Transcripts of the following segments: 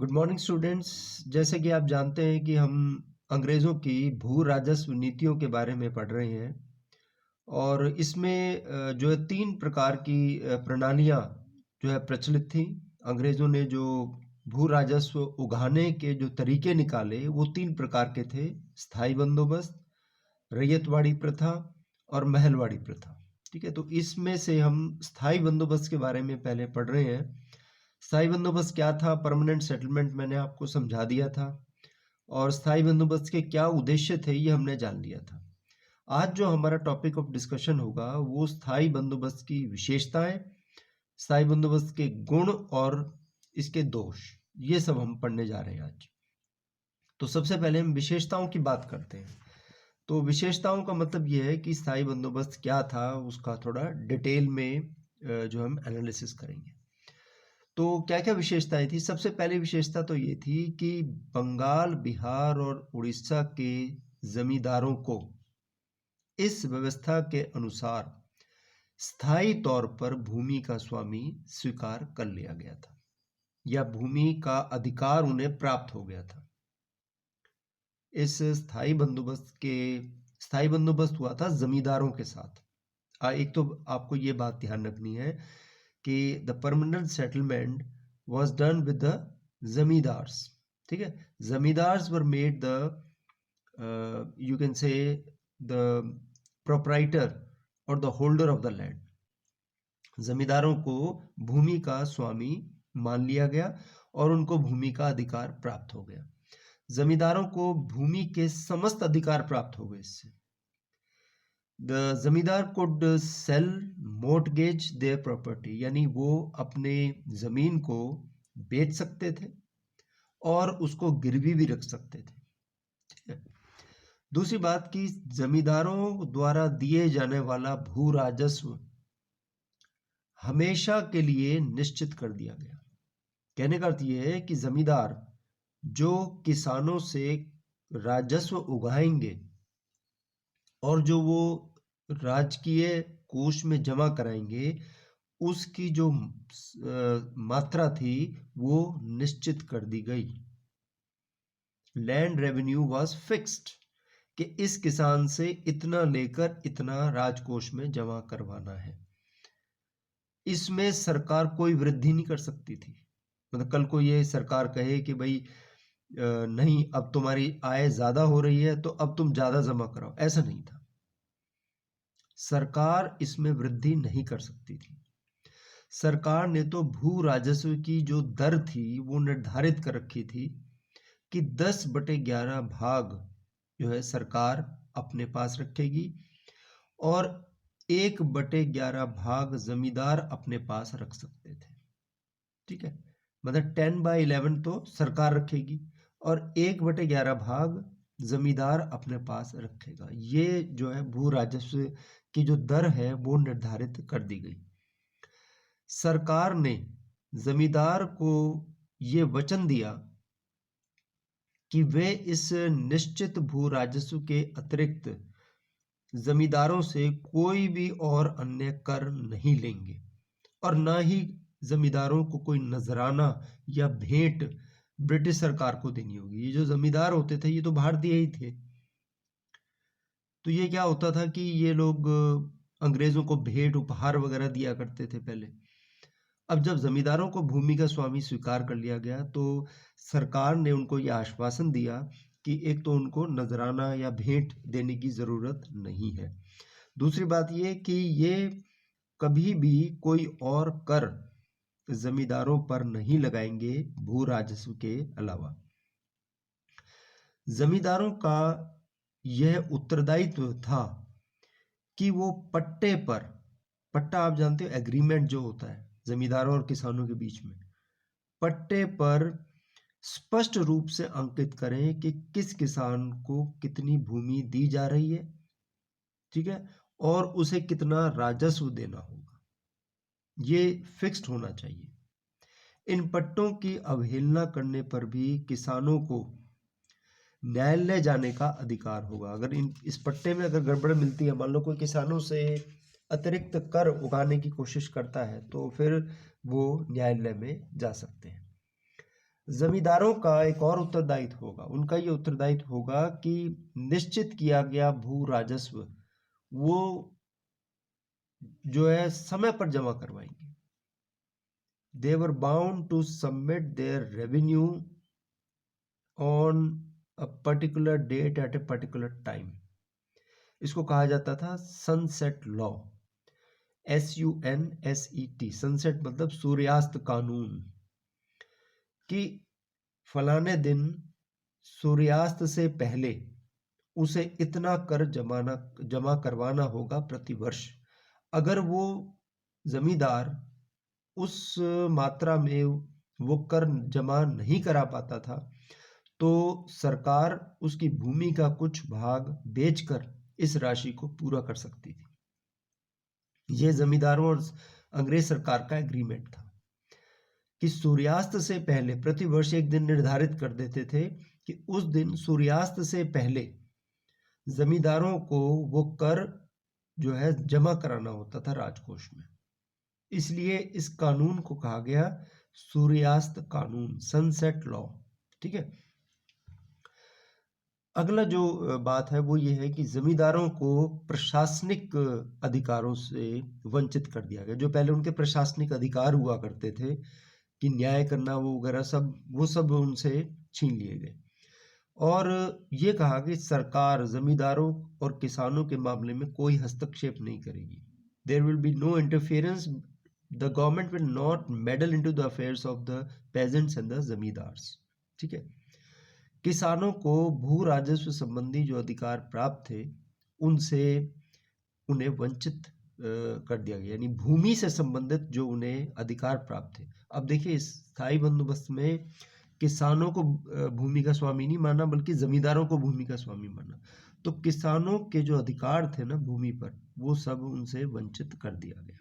Good morning students. जैसे कि आप जानते हैं कि हम अंग्रेज़ों की भू राजस्व नीतियों के बारे में पढ़ रहे हैं और इसमें जो है 3 प्रकार की प्रणालियाँ जो है प्रचलित थी। अंग्रेज़ों ने जो भू राजस्व उगाहने के जो तरीके निकाले वो 3 प्रकार के थे। स्थायी बंदोबस्त, रैयतवाड़ी प्रथा और महलवाड़ी प्रथा। ठीक है, तो इसमें से हम स्थायी बंदोबस्त के बारे में पहले पढ़ रहे हैं। स्थायी बंदोबस्त क्या था? परमानेंट सेटलमेंट मैंने आपको समझा दिया था और स्थायी बंदोबस्त के क्या उद्देश्य थे ये हमने जान लिया था। आज जो हमारा टॉपिक ऑफ डिस्कशन होगा वो स्थायी बंदोबस्त की विशेषताएं, स्थायी बंदोबस्त के गुण और इसके दोष, ये सब हम पढ़ने जा रहे हैं आज। तो सबसे पहले हम विशेषताओं की बात करते हैं। तो विशेषताओं का मतलब ये है कि स्थायी बंदोबस्त क्या था, उसका थोड़ा डिटेल में जो हम एनालिसिस करेंगे। तो क्या क्या विशेषताएं थी? सबसे पहली विशेषता तो ये थी कि बंगाल, बिहार और उड़ीसा के जमींदारों को इस व्यवस्था के अनुसार स्थायी तौर पर भूमि का स्वामी स्वीकार कर लिया गया था या भूमि का अधिकार उन्हें प्राप्त हो गया था। इस स्थायी बंदोबस्त हुआ था जमींदारों के साथ। एक तो आपको ये बात ध्यान रखनी है कि the permanent settlement was done with the zamindars. ठीक है, zamindars were made the you can say the proprietor और the holder of the land. जमींदारों को भूमि का स्वामी मान लिया गया और उनको भूमि का अधिकार प्राप्त हो गया। जमींदारों को भूमि के समस्त अधिकार प्राप्त हो गए इससे। The zamindar could sell mortgage their property, यानी वो अपने जमीन को बेच सकते थे और उसको गिरवी भी रख सकते थे। ठीक है? दूसरी बात कि जमींदारों द्वारा दिए जाने वाला भू राजस्व हमेशा के लिए निश्चित कर दिया गया। कहने का अर्थ यह है कि जमींदार जो किसानों से राजस्व उगाएंगे और जो वो राजकीय कोष में जमा कराएंगे, उसकी जो मात्रा थी वो निश्चित कर दी गई। लैंड रेवेन्यू वाज फिक्स्ड कि इस किसान से इतना लेकर इतना राजकोष में जमा करवाना है। इसमें सरकार कोई वृद्धि नहीं कर सकती थी। मतलब कल को ये सरकार कहे कि भाई नहीं, अब तुम्हारी आय ज्यादा हो रही है तो अब तुम ज्यादा जमा कराओ, ऐसा नहीं था। सरकार इसमें वृद्धि नहीं कर सकती थी। सरकार ने तो भू राजस्व की जो दर थी वो निर्धारित कर रखी थी कि 10/11 भाग जो है सरकार अपने पास रखेगी और 1/11 भाग जमींदार अपने पास रख सकते थे। ठीक है, मतलब 10/11 तो सरकार रखेगी और 1/11 भाग जमींदार अपने पास रखेगा। ये जो है भू राजस्व की जो दर है वो निर्धारित कर दी गई। सरकार ने जमींदार को ये वचन दिया कि वे इस निश्चित भू राजस्व के अतिरिक्त जमींदारों से कोई भी और अन्य कर नहीं लेंगे और ना ही जमींदारों को कोई नजराना या भेंट ब्रिटिश सरकार को देनी होगी। ये जो जमींदार होते थे ये तो भारतीय ही थे, तो ये क्या होता था कि ये लोग अंग्रेजों को भेंट उपहार वगैरह दिया करते थे पहले। अब जब जमींदारों को भूमि का स्वामी स्वीकार कर लिया गया तो सरकार ने उनको यह आश्वासन दिया कि एक तो उनको नजराना या भेंट देने की जरूरत नहीं है। दूसरी बात ये कि ये कभी भी कोई और कर जमींदारों पर नहीं लगाएंगे भू राजस्व के अलावा। जमींदारों का यह उत्तरदायित्व था कि वो पट्टे पर, पट्टा आप जानते हो एग्रीमेंट जो होता है जमींदारों और किसानों के बीच में, पट्टे पर स्पष्ट रूप से अंकित करें कि किस किसान को कितनी भूमि दी जा रही है। ठीक है, और उसे कितना राजस्व देना होगा, ये फिक्स्ड होना चाहिए। इन पट्टों की अवहेलना करने पर भी किसानों को न्यायालय जाने का अधिकार होगा। अगर इस पट्टे में अगर गड़बड़ मिलती है, मान लो कोई किसानों से अतिरिक्त कर उगाने की कोशिश करता है तो फिर वो न्यायालय में जा सकते हैं। जमींदारों का एक और उत्तरदायित्व होगा, उनका ये उत्तरदायित्व होगा कि निश्चित किया गया भू राजस्व वो जो है समय पर जमा करवाएंगे। They were bound to submit their revenue on a particular date at a particular time. इसको कहा जाता था सनसेट लॉ, SUNSET, सनसेट मतलब सूर्यास्त कानून, कि फलाने दिन सूर्यास्त से पहले उसे इतना कर जमा करवाना होगा प्रतिवर्ष। अगर वो जमींदार उस मात्रा में वो कर जमा नहीं करा पाता था तो सरकार उसकी भूमि का कुछ भाग बेचकर इस राशि को पूरा कर सकती थी। यह जमींदारों और अंग्रेज सरकार का एग्रीमेंट था कि सूर्यास्त से पहले प्रतिवर्ष एक दिन निर्धारित कर देते थे कि उस दिन सूर्यास्त से पहले जमींदारों को वो कर जो है जमा कराना होता था राजकोष में। इसलिए इस कानून को कहा गया सूर्यास्त कानून, सनसेट लॉ। ठीक है, अगला जो बात है वो ये है कि जमींदारों को प्रशासनिक अधिकारों से वंचित कर दिया गया। जो पहले उनके प्रशासनिक अधिकार हुआ करते थे कि न्याय करना वो वगैरह सब, वो सब उनसे छीन लिए गए। और ये कहा कि सरकार जमींदारों और किसानों के मामले में कोई हस्तक्षेप नहीं करेगी। There will be no interference, the government will not meddle into the affairs of the peasants and the zamindars. ठीक है, किसानों को भू राजस्व संबंधी जो अधिकार प्राप्त थे उनसे उन्हें वंचित कर दिया गया, यानी भूमि से संबंधित जो उन्हें अधिकार प्राप्त थे। अब देखिए, इस स्थायी बंदोबस्त में किसानों को भूमि का स्वामी नहीं माना बल्कि जमींदारों को भूमि का स्वामी माना। तो किसानों के जो अधिकार थे ना भूमि पर, वो सब उनसे वंचित कर दिया गया।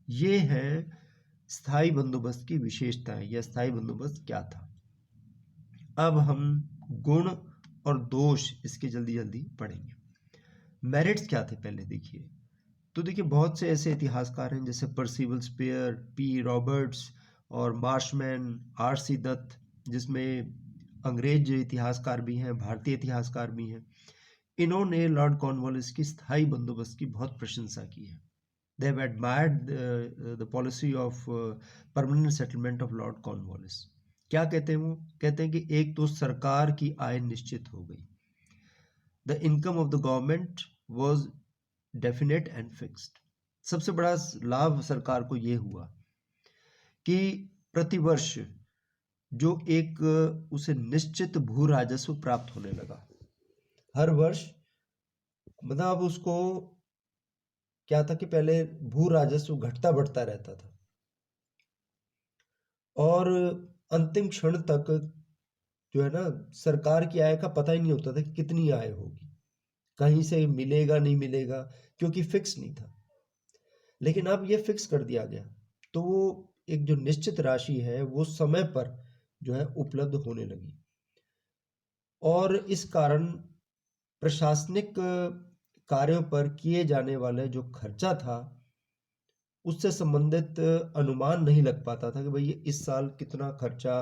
ये है स्थायी बंदोबस्त की विशेषताएं, या स्थायी बंदोबस्त क्या था। अब हम गुण और दोष इसके जल्दी जल्दी पढ़ेंगे। मेरिट्स क्या थे पहले देखिए। तो देखिए, बहुत से ऐसे इतिहासकार हैं जैसे पर्सिवल स्पेयर, पी रॉबर्ट्स और मार्शमैन, RC दत्त, जिसमें अंग्रेज इतिहासकार भी हैं, भारतीय इतिहासकार भी हैं। इन्होंने लॉर्ड कॉर्नवालिस की स्थायी बंदोबस्त की बहुत प्रशंसा की है। They have admired the policy of permanent settlement of Lord Cornwallis. क्या कहते हैं वो? कहते हैं कि एक तो सरकार की आय निश्चित हो गई। The income of the government was definite and fixed. सबसे बड़ा लाभ सरकार को ये हुआ कि प्रतिवर्ष जो एक उसे निश्चित भू राजस्व प्राप्त होने लगा हर वर्ष। मतलब अब उसको क्या था कि पहले भू राजस्व घटता बढ़ता रहता था और अंतिम क्षण तक जो है ना सरकार की आय का पता ही नहीं होता था कि कितनी आय होगी, कहीं से मिलेगा नहीं मिलेगा, क्योंकि फिक्स नहीं था। लेकिन अब ये फिक्स कर दिया गया तो वो एक जो निश्चित राशि है वो समय पर जो है उपलब्ध होने लगी। और इस कारण प्रशासनिक कार्यों पर किए जाने वाले जो खर्चा था उससे संबंधित अनुमान नहीं लग पाता था कि भाई इस साल कितना खर्चा,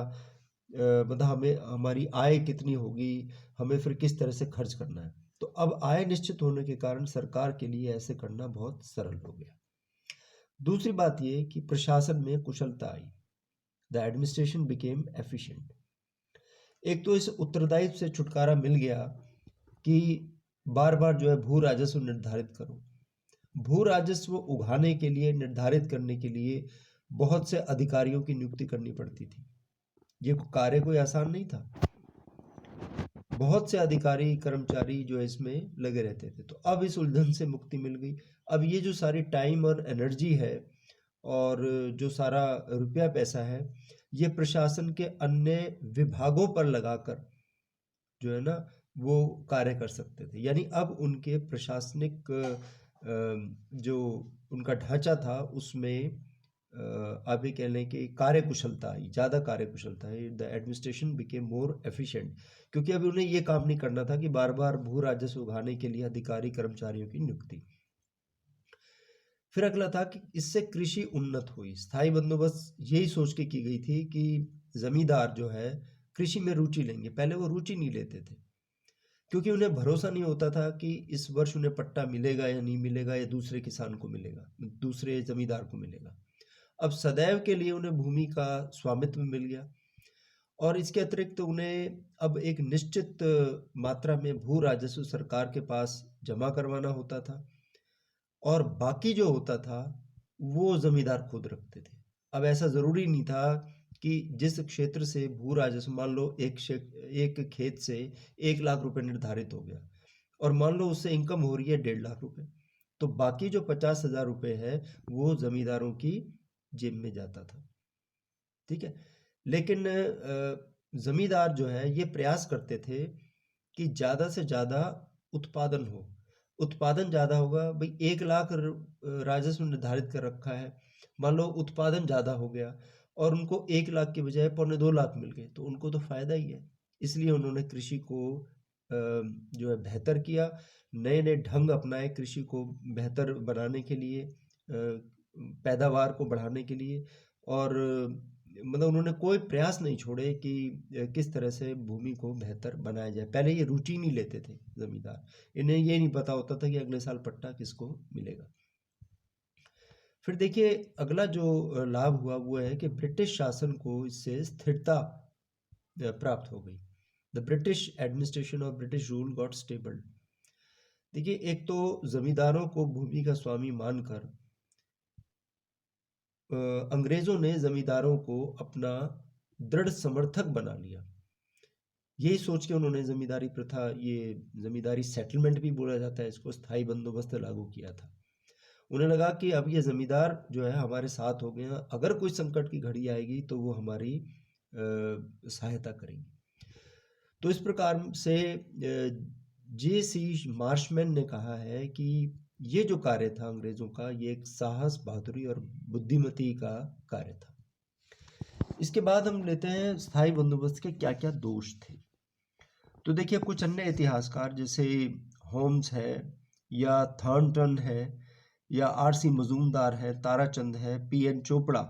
मतलब हमें हमारी आय कितनी होगी, हमें फिर किस तरह से खर्च करना है। तो अब आय निश्चित होने के कारण सरकार के लिए ऐसे करना बहुत सरल हो गया। दूसरी बात ये कि प्रशासन में कुशलता आई, द एडमिनिस्ट्रेशन बिकेम एफिशिएंट। एक तो इस उत्तरदायित्व से छुटकारा मिल गया कि बार बार जो है भू राजस्व निर्धारित करो। भू राजस्व उगाने के लिए, निर्धारित करने के लिए बहुत से अधिकारियों की नियुक्ति करनी पड़ती थी। ये कार्य कोई आसान नहीं था। बहुत से अधिकारी कर्मचारी जो है इसमें लगे रहते थे। तो अब इस उलझन से मुक्ति मिल गई। अब ये जो सारी टाइम और एनर्जी है और जो सारा रुपया पैसा है ये प्रशासन के अन्य विभागों पर लगाकर जो है ना वो कार्य कर सकते थे। यानी अब उनके प्रशासनिक जो उनका ढांचा था उसमें आप ये कह लें कि कार्यकुशलता आई, ज़्यादा कार्यकुशलता है। The administration became more efficient, क्योंकि अभी उन्हें ये काम नहीं करना था कि बार बार भू राजस्व उगाने के लिए अधिकारी कर्मचारियों की नियुक्ति। फिर अगला था कि इससे कृषि उन्नत हुई। स्थायी बंदोबस्त यही सोच के की गई थी कि जमींदार जो है कृषि में रुचि लेंगे। पहले वो रुचि नहीं लेते थे, क्योंकि उन्हें भरोसा नहीं होता था कि इस वर्ष उन्हें पट्टा मिलेगा या नहीं मिलेगा, या दूसरे किसान को मिलेगा, दूसरे जमींदार को मिलेगा। अब सदैव के लिए उन्हें भूमि का स्वामित्व मिल गया, और इसके अतिरिक्त उन्हें अब एक निश्चित मात्रा में भू राजस्व सरकार के पास जमा करवाना होता था, और बाकी जो होता था वो जमींदार खुद रखते थे। अब ऐसा जरूरी नहीं था कि जिस क्षेत्र से भू राजस्व, मान लो एक खेत से 1 लाख रुपए निर्धारित हो गया, और मान लो उससे इनकम हो रही है 1.5 लाख रुपए, तो बाकी जो 50,000 रुपए है वो जमींदारों की जेब में जाता था। ठीक है, लेकिन जमींदार जो है ये प्रयास करते थे कि ज्यादा से ज्यादा उत्पादन हो। उत्पादन ज्यादा होगा भाई, 1 लाख राजस्व निर्धारित कर रखा है, मान लो उत्पादन ज्यादा हो गया और उनको 1 लाख के बजाय 2.25 लाख मिल गए, तो उनको तो फायदा ही है। इसलिए उन्होंने कृषि को जो है बेहतर किया, नए नए ढंग अपनाए कृषि को बेहतर बनाने के लिए, पैदावार को बढ़ाने के लिए, और मतलब उन्होंने कोई प्रयास नहीं छोड़े कि किस तरह से भूमि को बेहतर बनाया जाए। पहले ये रुचि नहीं लेते थे जमींदार, इन्हें ये नहीं पता होता था कि अगले साल पट्टा किसको मिलेगा। फिर देखिए अगला जो लाभ हुआ वो है कि ब्रिटिश शासन को इससे स्थिरता प्राप्त हो गई। The British administration of British rule got stable. देखिए एक तो जमींदारों को भूमि का स्वामी मानकर अंग्रेजों ने जमींदारों को अपना दृढ़ समर्थक बना लिया। यही सोच के उन्होंने जमींदारी प्रथा, ये जमींदारी सेटलमेंट भी बोला जाता है इसको, स्थायी बंदोबस्त लागू किया था। उन्हें लगा कि अब ये जमींदार जो है हमारे साथ हो गए हैं, अगर कोई संकट की घड़ी आएगी तो वो हमारी सहायता करेंगे। तो इस प्रकार से J.C. मार्शमैन ने कहा है कि ये जो कार्य था अंग्रेजों का, ये एक साहस, बहादुरी और बुद्धिमती का कार्य था। इसके बाद हम लेते हैं स्थायी बंदोबस्त के क्या क्या दोष थे। तो देखिए कुछ अन्य इतिहासकार जैसे होम्स है, या थॉर्नटन है, या R.C. मजूमदार है, ताराचंद है, P.N. चोपड़ा,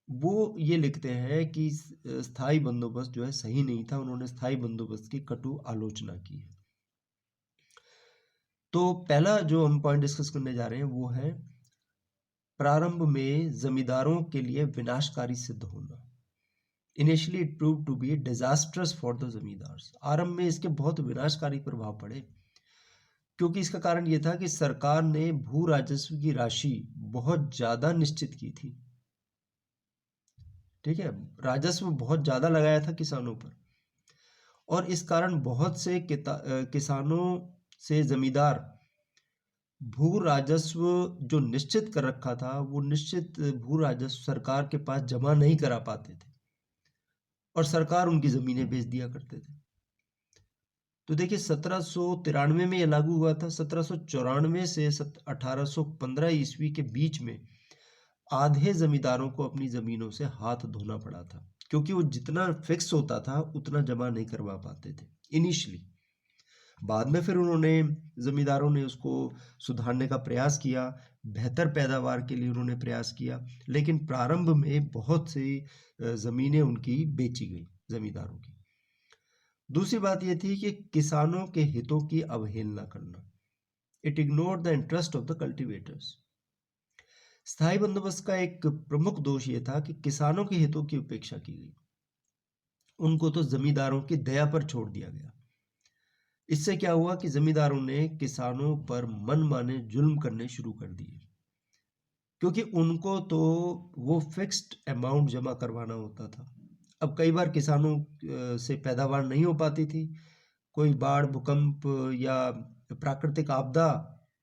वो ये लिखते हैं कि स्थायी बंदोबस्त जो है सही नहीं था। उन्होंने स्थायी बंदोबस्त की कटु आलोचना की है। तो पहला जो हम पॉइंट डिस्कस करने जा रहे हैं वो है प्रारंभ में जमींदारों के लिए विनाशकारी सिद्ध होना। Initially it prove to be disastrous for the zamindars. आरंभ में इसके बहुत विनाशकारी प्रभाव पड़े, क्योंकि इसका कारण यह था कि सरकार ने भू राजस्व की राशि बहुत ज्यादा निश्चित की थी। ठीक है, राजस्व बहुत ज्यादा लगाया था किसानों पर, और इस कारण बहुत से किसानों से जमींदार भू राजस्व जो निश्चित कर रखा था वो निश्चित भू राजस्व सरकार के पास जमा नहीं करा पाते थे, और सरकार उनकी जमीनें बेच दिया करते थे। तो देखिए 1793 में यह लागू हुआ था। 1794 से 1815 ईस्वी के बीच में आधे जमींदारों को अपनी जमीनों से हाथ धोना पड़ा था, क्योंकि वो जितना फिक्स होता था उतना जमा नहीं करवा पाते थे इनिशियली। बाद में फिर उन्होंने, जमींदारों ने उसको सुधारने का प्रयास किया, बेहतर पैदावार के लिए उन्होंने प्रयास किया, लेकिन प्रारंभ में बहुत सी जमीनें उनकी बेची गई जमींदारों की। दूसरी बात यह थी कि किसानों के हितों की अवहेलना करना। It ignored the interest of the cultivators. स्थायी बंदोबस्त का एक प्रमुख दोष यह था कि किसानों के हितों की उपेक्षा की गई, उनको तो जमींदारों की दया पर छोड़ दिया गया। इससे क्या हुआ कि जमींदारों ने किसानों पर मनमाने जुल्म करने शुरू कर दिए, क्योंकि उनको तो वो फिक्स्ड अमाउंट जमा करवाना होता था। अब कई बार किसानों से पैदावार नहीं हो पाती थी, कोई बाढ़, भूकंप या प्राकृतिक आपदा,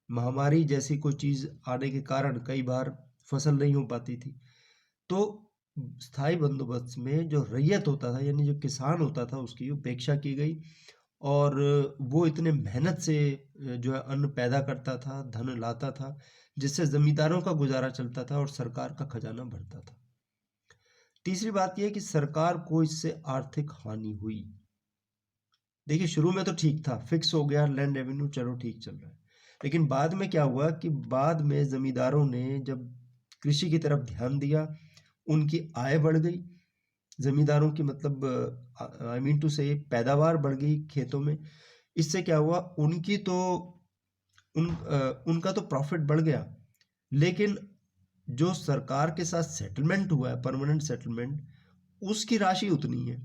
महामारी जैसी कोई चीज आने के कारण कई बार फसल नहीं हो पाती थी। तो स्थायी बंदोबस्त में जो रैयत होता था, यानी जो किसान होता था, उसकी उपेक्षा की गई, और वो इतने मेहनत से जो है अन्न पैदा करता था, धन लाता था, जिससे जमींदारों का गुजारा चलता था और सरकार का खजाना भरता था। तीसरी बात यह कि सरकार को इससे आर्थिक हानि हुई। देखिए शुरू में तो ठीक था, फिक्स हो गया लैंड रेवेन्यू, चलो ठीक चल रहा है, लेकिन बाद में क्या हुआ कि बाद में जमींदारों ने जब कृषि की तरफ ध्यान दिया, उनकी आय बढ़ गई, जमींदारों की मतलब आई मीन टू से पैदावार बढ़ गई खेतों में। इससे क्या हुआ, उनका तो प्रॉफिट बढ़ गया, लेकिन जो सरकार के साथ सेटलमेंट हुआ है, परमानेंट सेटलमेंट, उसकी राशि उतनी है।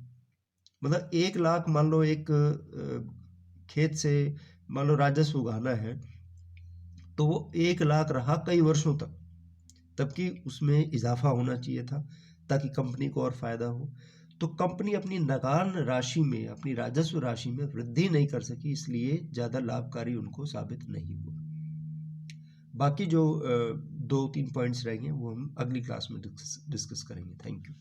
मतलब 1 लाख मान लो एक खेत से मान लो राजस्व उगाना है, तो वो 1 लाख रहा कई वर्षों तक, तबकि उसमें इजाफा होना चाहिए था ताकि कंपनी को और फायदा हो। तो कंपनी अपनी नगान राशि में, अपनी राजस्व राशि में वृद्धि नहीं कर सकी, इसलिए ज़्यादा लाभकारी उनको साबित नहीं हुआ। बाकी जो 2-3 पॉइंट्स रहेंगे वो हम अगली क्लास में डिस्कस करेंगे। Thank you.